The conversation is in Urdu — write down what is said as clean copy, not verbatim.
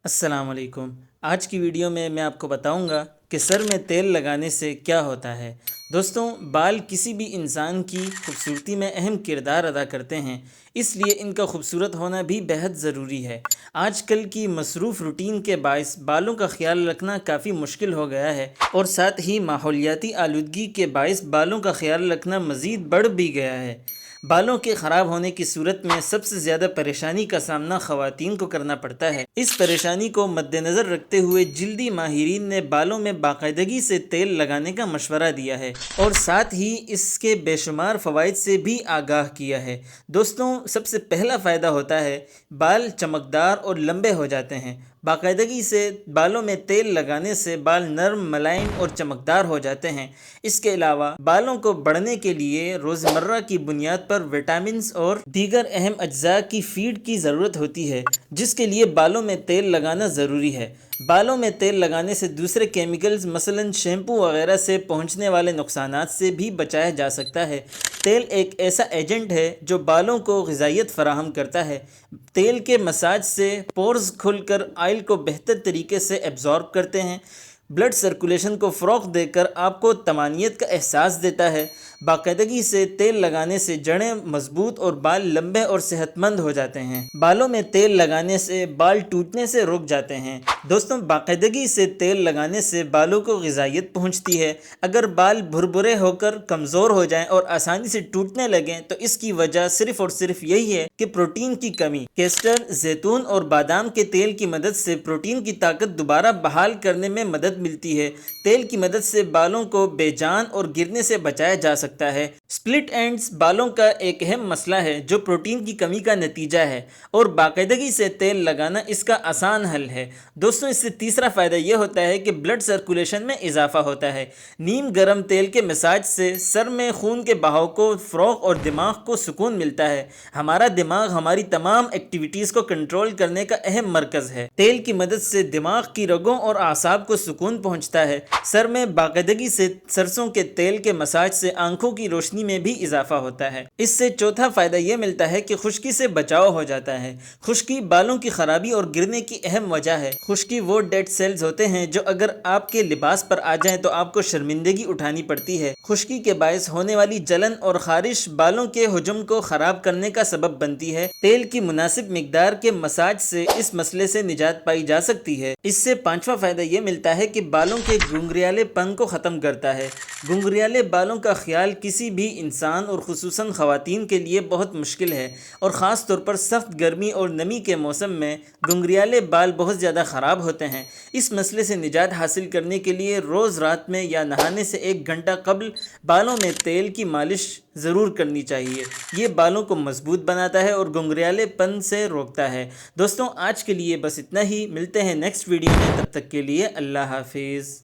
السلام علیکم۔ آج کی ویڈیو میں آپ کو بتاؤں گا کہ سر میں تیل لگانے سے کیا ہوتا ہے۔ دوستوں، بال کسی بھی انسان کی خوبصورتی میں اہم کردار ادا کرتے ہیں، اس لیے ان کا خوبصورت ہونا بھی بہت ضروری ہے۔ آج کل کی مصروف روٹین کے باعث بالوں کا خیال رکھنا کافی مشکل ہو گیا ہے، اور ساتھ ہی ماحولیاتی آلودگی کے باعث بالوں کا خیال رکھنا مزید بڑھ بھی گیا ہے۔ بالوں کے خراب ہونے کی صورت میں سب سے زیادہ پریشانی کا سامنا خواتین کو کرنا پڑتا ہے۔ اس پریشانی کو مد نظر رکھتے ہوئے جلدی ماہرین نے بالوں میں باقاعدگی سے تیل لگانے کا مشورہ دیا ہے، اور ساتھ ہی اس کے بے شمار فوائد سے بھی آگاہ کیا ہے۔ دوستوں، سب سے پہلا فائدہ ہوتا ہے بال چمکدار اور لمبے ہو جاتے ہیں۔ باقاعدگی سے بالوں میں تیل لگانے سے بال نرم، ملائم اور چمکدار ہو جاتے ہیں۔ اس کے علاوہ بالوں کو بڑھنے کے لیے روزمرہ کی بنیاد پر وٹامنز اور دیگر اہم اجزاء کی فیڈ کی ضرورت ہوتی ہے، جس کے لیے بالوں میں تیل لگانا ضروری ہے۔ بالوں میں تیل لگانے سے دوسرے کیمیکلز مثلاً شیمپو وغیرہ سے پہنچنے والے نقصانات سے بھی بچایا جا سکتا ہے۔ تیل ایک ایسا ایجنٹ ہے جو بالوں کو غذائیت فراہم کرتا ہے۔ تیل کے مساج سے پورز کھل کر آئل کو بہتر طریقے سے ایبزارب کرتے ہیں، بلڈ سرکولیشن کو فروغ دے کر آپ کو طمانینت کا احساس دیتا ہے۔ باقاعدگی سے تیل لگانے سے جڑیں مضبوط اور بال لمبے اور صحت مند ہو جاتے ہیں۔ بالوں میں تیل لگانے سے بال ٹوٹنے سے رک جاتے ہیں۔ دوستوں، باقاعدگی سے تیل لگانے سے بالوں کو غذائیت پہنچتی ہے۔ اگر بال بھربھرے ہو کر کمزور ہو جائیں اور آسانی سے ٹوٹنے لگیں تو اس کی وجہ صرف اور صرف یہی ہے کہ پروٹین کی کمی۔ کیسٹر، زیتون اور بادام کے تیل کی مدد سے پروٹین کی طاقت دوبارہ بحال کرنے میں مدد ملتی ہے۔ تیل کی مدد سے بالوں کو بے جان اور گرنے سے بچایا جا سکتا ہے۔ سپلٹ اینڈز بالوں کا ایک اہم مسئلہ ہے جو پروٹین کی کمی کا نتیجہ ہے، اور باقاعدگی سے تیل لگانا اس کا آسان حل ہے۔ دوستوں، اس سے تیسرا فائدہ یہ ہوتا ہے کہ بلڈ سرکولیشن میں اضافہ ہوتا ہے۔ نیم گرم تیل کے مساج سے سر میں خون کے بہاؤ کو فروغ اور دماغ کو سکون ملتا ہے۔ ہمارا دماغ ہماری تمام ایکٹیویٹیز کو کنٹرول کرنے کا اہم مرکز ہے۔ تیل کی مدد سے دماغ کی رگوں اور اعصاب کو سکون پہنچتا ہے۔ سر میں باقاعدگی سے سرسوں کے تیل کے مساج سے آنکھوں کی روشنی میں بھی اضافہ ہوتا ہے۔ اس سے چوتھا فائدہ یہ ملتا ہے کہ خشکی سے بچاؤ ہو جاتا ہے۔ خشکی بالوں کی خرابی اور گرنے کی اہم وجہ ہے۔ خشکی وہ ڈیڈ سیلز ہوتے ہیں جو اگر آپ کے لباس پر آ جائیں تو آپ کو شرمندگی اٹھانی پڑتی ہے۔ خشکی کے باعث ہونے والی جلن اور خارش بالوں کے حجم کو خراب کرنے کا سبب بنتی ہے۔ تیل کی مناسب مقدار کے مساج سے اس مسئلے سے نجات پائی جا سکتی ہے۔ اس سے پانچواں فائدہ یہ ملتا ہے کہ بالوں کے گنگریالے پن کو ختم کرتا ہے۔ گنگریالے بالوں کا خیال کسی بھی انسان اور خصوصاً خواتین کے لیے بہت مشکل ہے، اور خاص طور پر سخت گرمی اور نمی کے موسم میں گنگریالے بال بہت زیادہ خراب ہوتے ہیں۔ اس مسئلے سے نجات حاصل کرنے کے لیے روز رات میں یا نہانے سے 1 گھنٹہ قبل بالوں میں تیل کی مالش ضرور کرنی چاہیے۔ یہ بالوں کو مضبوط بناتا ہے اور گنگریالے پن سے روکتا ہے۔ دوستوں، آج کے لیے بس اتنا ہی۔ ملتے ہیں نیکسٹ ویڈیو میں، تب تک کے لیے اللہ حافظ۔